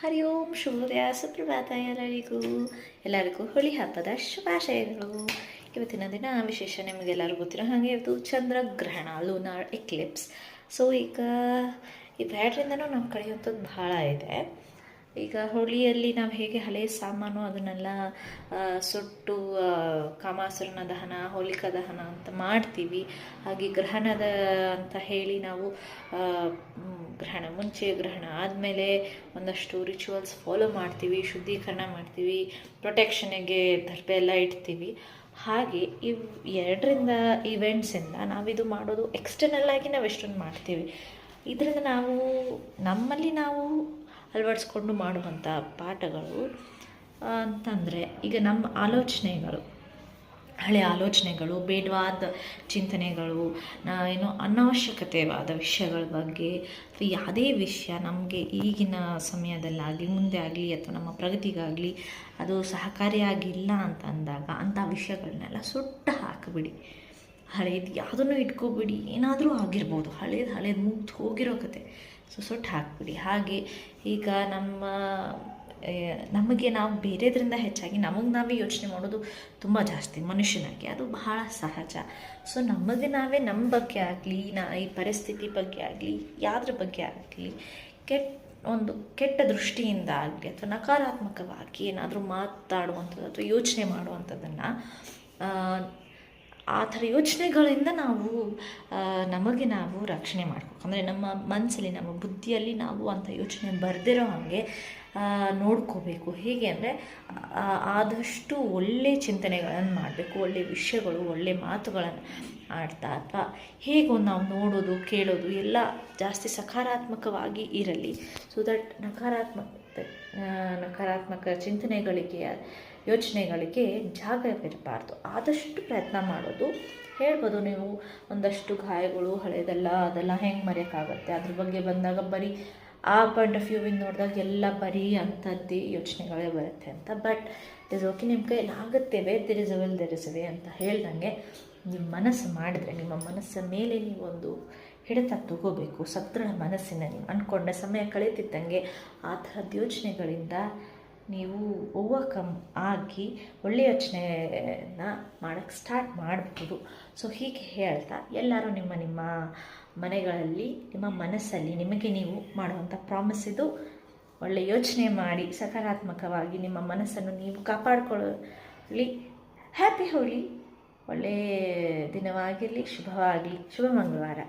ಹರಿ ಓಂ ಶುಭೋದಯ ಸುಪ್ರಭಾತ ಎಲ್ಲರಿಗೂ ಹೋಳಿ ಹಬ್ಬದ ಶುಭಾಶಯಗಳು. ಇವತ್ತಿನ ದಿನ ವಿಶೇಷ ನಿಮಗೆಲ್ಲರಿಗೂ ಗೊತ್ತಿರೋ ಹಾಗೆ ಇವತ್ತು ಚಂದ್ರಗ್ರಹಣ, ಲೂನಾರ್ ಎಕ್ಲಿಪ್ಸ್. ಸೊ ಈಗ ಇವೆರಡರಿಂದನೂ ನಾವು ಕಳೆಯುವಂಥದ್ದು ಭಾಳ ಇದೆ. ಈಗ ಹೋಳಿಯಲ್ಲಿ ನಾವು ಹೇಗೆ ಹಳೆಯ ಸಾಮಾನು ಅದನ್ನೆಲ್ಲ ಸುಟ್ಟು ಕಾಮಾಸುರನ ದಹನ, ಹೋಲಿಕಾ ದಹನ ಅಂತ ಮಾಡ್ತೀವಿ. ಹಾಗೆ ಗ್ರಹಣದ ಅಂತ ಹೇಳಿ ನಾವು ಗ್ರಹಣ ಮುಂಚೆ, ಗ್ರಹಣ ಆದಮೇಲೆ ಒಂದಷ್ಟು ರಿಚುವಲ್ಸ್ ಫಾಲೋ ಮಾಡ್ತೀವಿ, ಶುದ್ಧೀಕರಣ ಮಾಡ್ತೀವಿ, ಪ್ರೊಟೆಕ್ಷನಿಗೆ ದರ್ಬೆ ಎಲ್ಲ ಇಡ್ತೀವಿ. ಹಾಗೆ ಎರಡರಿಂದ ಇವೆಂಟ್ಸಿಂದ ನಾವಿದು ಮಾಡೋದು ಎಕ್ಸ್ಟರ್ನಲ್ ಆಗಿ ನಾವು ಎಷ್ಟೊಂದು ಮಾಡ್ತೀವಿ. ಇದರಿಂದ ನಮ್ಮಲ್ಲಿ ನಾವು ಅಳವಡಿಸ್ಕೊಂಡು ಮಾಡುವಂಥ ಪಾಠಗಳು ಅಂತಂದರೆ, ಈಗ ನಮ್ಮ ಆಲೋಚನೆಗಳು, ಹಳೆಯ ಆಲೋಚನೆಗಳು, ಬೇಡವಾದ ಚಿಂತನೆಗಳು, ಏನು ಅನಾವಶ್ಯಕತೆವಾದ ವಿಷಯಗಳ ಬಗ್ಗೆ ಅಥವಾ ಯಾವುದೇ ವಿಷಯ ನಮಗೆ ಈಗಿನ ಸಮಯದಲ್ಲಾಗಲಿ, ಮುಂದೆ ಆಗಲಿ, ಅಥವಾ ನಮ್ಮ ಪ್ರಗತಿಗಾಗಲಿ ಅದು ಸಹಕಾರಿಯಾಗಿಲ್ಲ ಅಂತ ಅಂದಾಗ ಅಂಥ ವಿಷಯಗಳನ್ನೆಲ್ಲ ಸುಟ್ಟು ಹಾಕಿಬಿಡಿ. ಹಳೇದು ಯಾವುದನ್ನು ಇಟ್ಕೊಬಿಡಿ. ಏನಾದರೂ ಆಗಿರ್ಬೋದು, ಹಳೇದು ಮುಗ್ದು ಹೋಗಿರೋ ಕತೆ, ಸುಟ್ಟು ಹಾಕಿಬಿಡಿ. ಹಾಗೆ ಈಗ ನಮಗೆ ನಾವು ಬೇರೆದ್ರಿಂದ ಹೆಚ್ಚಾಗಿ ನಮಗೆ ನಾವೇ ಯೋಚನೆ ಮಾಡೋದು ತುಂಬ ಜಾಸ್ತಿ ಮನುಷ್ಯನಾಗಿ, ಅದು ಬಹಳ ಸಹಜ. ಸೊ ನಮಗೆ ನಾವೇ ನಮ್ಮ ಬಗ್ಗೆ ಆಗಲಿ, ಈ ಪರಿಸ್ಥಿತಿ ಬಗ್ಗೆ ಆಗಲಿ, ಯಾವುದ್ರ ಬಗ್ಗೆ ಆಗಲಿ ಒಂದು ಕೆಟ್ಟ ದೃಷ್ಟಿಯಿಂದ ಆಗಲಿ ಅಥವಾ ನಕಾರಾತ್ಮಕವಾಗಿ ಏನಾದರೂ ಮಾತಾಡುವಂಥದ್ದು ಅಥವಾ ಯೋಚನೆ ಮಾಡುವಂಥದ್ದನ್ನು, ಆ ಥರ ಯೋಚನೆಗಳಿಂದ ನಮಗೆ ನಾವು ರಕ್ಷಣೆ ಮಾಡ್ಬೇಕು. ಅಂದರೆ ನಮ್ಮ ಮನಸ್ಸಲ್ಲಿ, ನಮ್ಮ ಬುದ್ಧಿಯಲ್ಲಿ ನಾವು ಅಂಥ ಯೋಚನೆ ಬರೆದಿರೋ ಹಾಗೆ ನೋಡ್ಕೋಬೇಕು. ಹೇಗೆ ಅಂದರೆ ಆದಷ್ಟು ಒಳ್ಳೆಯ ಚಿಂತನೆಗಳನ್ನು ಮಾಡಬೇಕು, ಒಳ್ಳೆಯ ವಿಷಯಗಳು, ಒಳ್ಳೆಯ ಮಾತುಗಳನ್ನು ಆಡ್ತಾ ಅಥವಾ ಹೇಗೋ ನಾವು ನೋಡೋದು, ಕೇಳೋದು ಎಲ್ಲ ಜಾಸ್ತಿ ಸಕಾರಾತ್ಮಕವಾಗಿ ಇರಲಿ. ಸೊ ದಟ್ ನಕಾರಾತ್ಮಕ ಚಿಂತನೆಗಳಿಗೆ, ಯೋಚನೆಗಳಿಗೆ ಜಾಗವಿರಬಾರ್ದು. ಆದಷ್ಟು ಪ್ರಯತ್ನ ಮಾಡೋದು. ಹೇಳ್ಬೋದು ನೀವು ಒಂದಷ್ಟು ಗಾಯಗಳು ಅದೆಲ್ಲ ಹೆಂಗೆ ಮರೆಯೋಕ್ಕಾಗುತ್ತೆ, ಅದ್ರ ಬಗ್ಗೆ ಬಂದಾಗ ಬರೀ ಆ ಪಾಯಿಂಟ್ ಆಫ್ ವ್ಯೂವಿಂದ ನೋಡಿದಾಗ ಎಲ್ಲ ಬರೀ ಅಂಥದ್ದೇ ಯೋಚನೆಗಳೇ ಬರುತ್ತೆ ಅಂತ. ಬಟ್ ಇಟ್ ಇಸ್ ಓಕೆ, ನಿಮ್ಮ ಕೈಯಲ್ಲಿ ಆಗುತ್ತೆ. Where there is a will there is a way ಅಂತ ಹೇಳ್ದಂಗೆ ನಿಮ್ಮ ಮನಸ್ಸು ಮಾಡಿದ್ರೆ, ನಿಮ್ಮ ಮನಸ್ಸಿನ ಮೇಲೆ ನೀವೊಂದು ಹಿಡಿತ ತಗೋಬೇಕು. ಸದೃಢ ಮನಸ್ಸಿನ ನೀವು ಅಂದ್ಕೊಂಡ ಸಮಯ ಕಳೀತಿದ್ದಂಗೆ ಆ ಥರದ ಯೋಚನೆಗಳಿಂದ ನೀವು ಓವರ್ಕಮ್ ಆಗಿ ಒಳ್ಳೆಯ ಯೋಚನೆನ ಮಾಡೋಕ್ಕೆ ಸ್ಟಾರ್ಟ್ ಮಾಡ್ಬೋದು. ಸೊ ಹೀಗೆ ಹೇಳ್ತಾ ಎಲ್ಲರೂ ನಿಮ್ಮ ಮನೆಗಳಲ್ಲಿ, ನಿಮ್ಮ ಮನಸ್ಸಲ್ಲಿ ನಿಮಗೆ ನೀವು ಮಾಡುವಂಥ ಪ್ರಾಮಿಸ್ ಇದು. ಒಳ್ಳೆಯ ಯೋಚನೆ ಮಾಡಿ ಸಕಾರಾತ್ಮಕವಾಗಿ ನಿಮ್ಮ ಮನಸ್ಸನ್ನು ನೀವು ಕಾಪಾಡಿಕೊಳ್ಳಿ. ಹ್ಯಾಪಿ ಹೋಳಿ, ಒಳ್ಳೆಯ ದಿನವಾಗಿರಲಿ, ಶುಭವಾಗಲಿ, ಶುಭ ಮಂಗಳವಾರ.